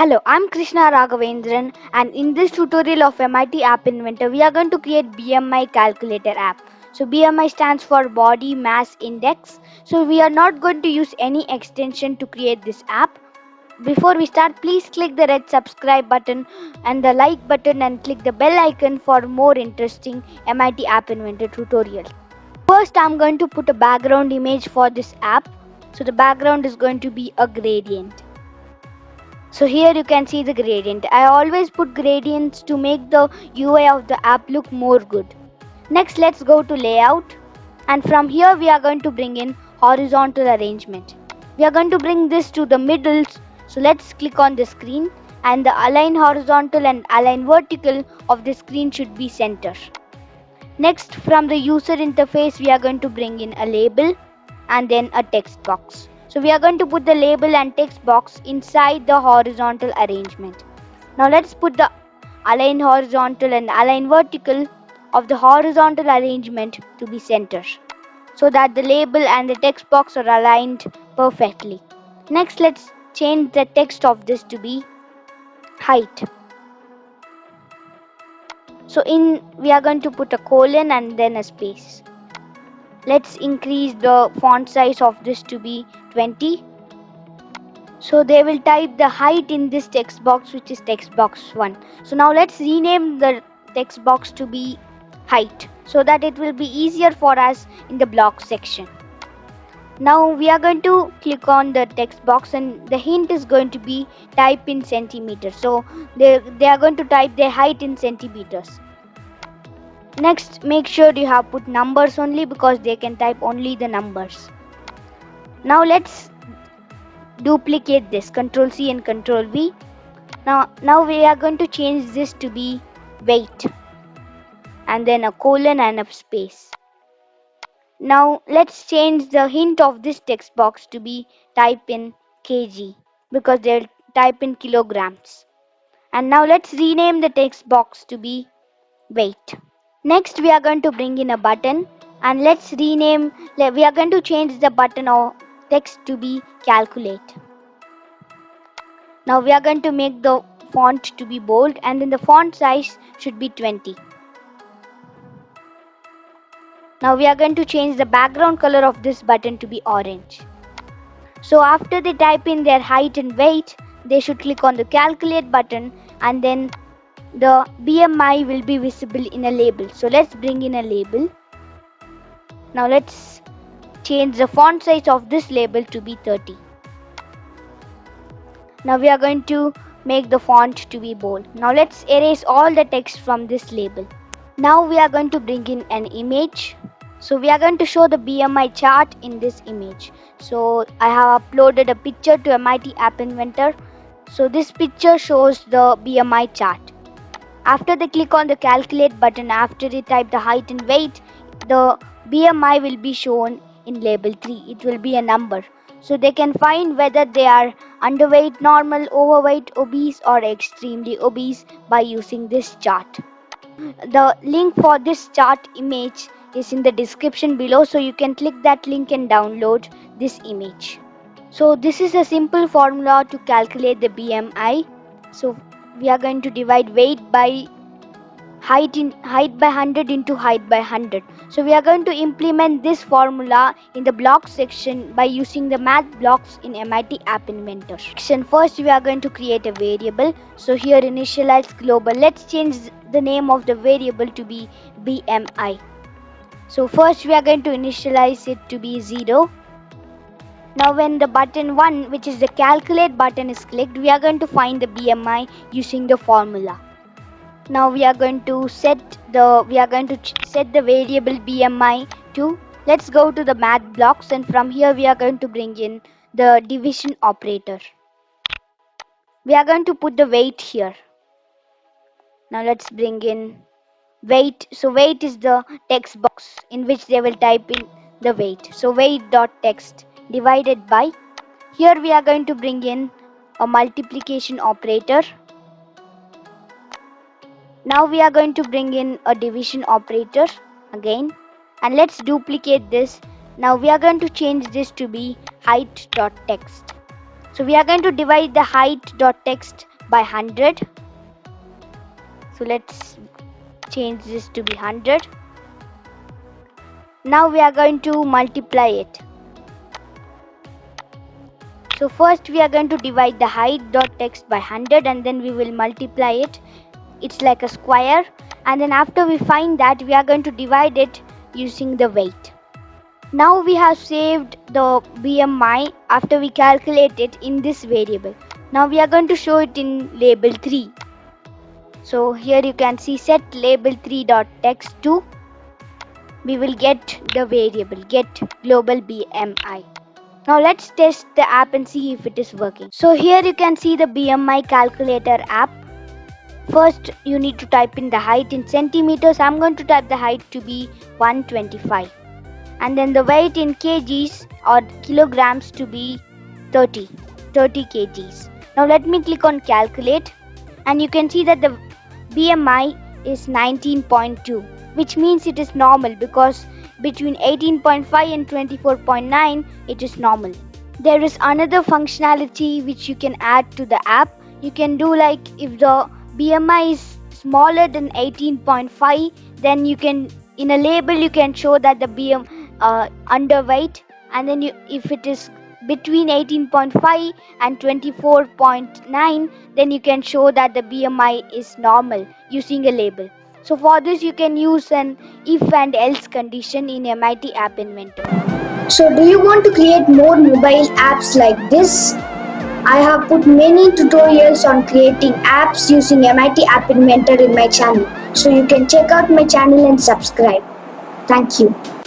Hello, I'm Krishna Raghavendran, and in this tutorial of MIT App Inventor, we are going to create BMI calculator app. So BMI stands for Body Mass Index. So we are not going to use any extension to create this app. Before we start, please click the red subscribe button and the like button and click the bell icon for more interesting MIT App Inventor tutorial. First, I'm going to put a background image for this app. So the background is going to be a gradient. So here you can see the gradient. I always put gradients to make the UI of the app look more good. Next, let's go to layout, and from here we are going to bring in horizontal arrangement. We are going to bring this to the middle, so let's click on the screen, and the align horizontal and align vertical of the screen should be center. Next, from the user interface we are going to bring in a label and then a text box. So we are going to put the label and text box inside the horizontal arrangement. Now let's put the align horizontal and align vertical of the horizontal arrangement to be center, so that the label and the text box are aligned perfectly. Next, let's change the text of this to be height. So we are going to put a colon and then a space. Let's increase the font size of this to be 20. So they will type the height in this text box, which is text box 1. So now let's rename the text box to be height, so that it will be easier for us in the block section. Now we are going to click on the text box, and the hint is going to be type in centimeters. So they are going to type their height in centimeters. Next, make sure you have put numbers only, because they can type only the numbers. Now let's duplicate this, Ctrl C and Ctrl V. Now we are going to change this to be weight and then a colon and a space. Now let's change the hint of this text box to be type in kg, because they'll type in kilograms. And now let's rename the text box to be weight. Next, we are going to bring in a button, and we are going to change the button or text to be calculate. Now we are going to make the font to be bold, and then the font size should be 20. Now we are going to change the background color of this button to be orange. So after they type in their height and weight, they should click on the calculate button, and then the BMI will be visible in a label. So let's bring in a label. Now let's change the font size of this label to be 30. Now we are going to make the font to be bold. Now let's erase all the text from this label. Now we are going to bring in an image. So we are going to show the BMI chart in this image. So I have uploaded a picture to MIT App Inventor. So this picture shows the BMI chart. After they click on the calculate button, after they type the height and weight, the BMI will be shown in label 3. It will be a number. So they can find whether they are underweight, normal, overweight, obese or extremely obese by using this chart. The link for this chart image is in the description below, so you can click that link and download this image. So this is a simple formula to calculate the BMI. So we are going to divide weight by height by 100 into height by 100. So we are going to implement this formula in the block section by using the math blocks in MIT App Inventor. First we are going to create a variable. So here initialize global. Let's change the name of the variable to be BMI. So first we are going to initialize it to be 0. Now when the button 1, which is the calculate button, is clicked, we are going to find the BMI using the formula. Now we are going to set the variable BMI to, let's go to the math blocks, and from here we are going to bring in the division operator. We are going to put the weight here. Now let's bring in weight. So weight is the text box in which they will type in the weight. So weight.text divided by, here we are going to bring in a multiplication operator. Now we are going to bring in a division operator again, and let's duplicate this. Now we are going to change this to be height.text. So we are going to divide the height.text by 100. So let's change this to be 100. Now we are going to multiply it. So first we are going to divide the height.text by 100 and then we will multiply it. It's like a square, and then after we find that, we are going to divide it using the weight. Now we have saved the BMI after we calculate it in this variable. Now we are going to show it in label 3. So here you can see set label 3.text to. We will get the variable get global BMI. Now let's test the app and see if it is working. So here you can see the BMI calculator app. First you need to type in the height in centimeters. I'm going to type the height to be 125. And then the weight in kgs or kilograms to be 30 kgs. Now let me click on calculate, and you can see that the BMI is 19.2, which means it is normal because between 18.5 and 24.9 it is normal. There is another functionality which you can add to the app. You can do like if the BMI is smaller than 18.5, then you can in a label you can show that the BMI underweight, and then if it is between 18.5 and 24.9, then you can show that the BMI is normal using a label. So for this you can use an if and else condition in MIT App Inventor. So do you want to create more mobile apps like this? I have put many tutorials on creating apps using MIT App Inventor in my channel. So you can check out my channel and subscribe. Thank you.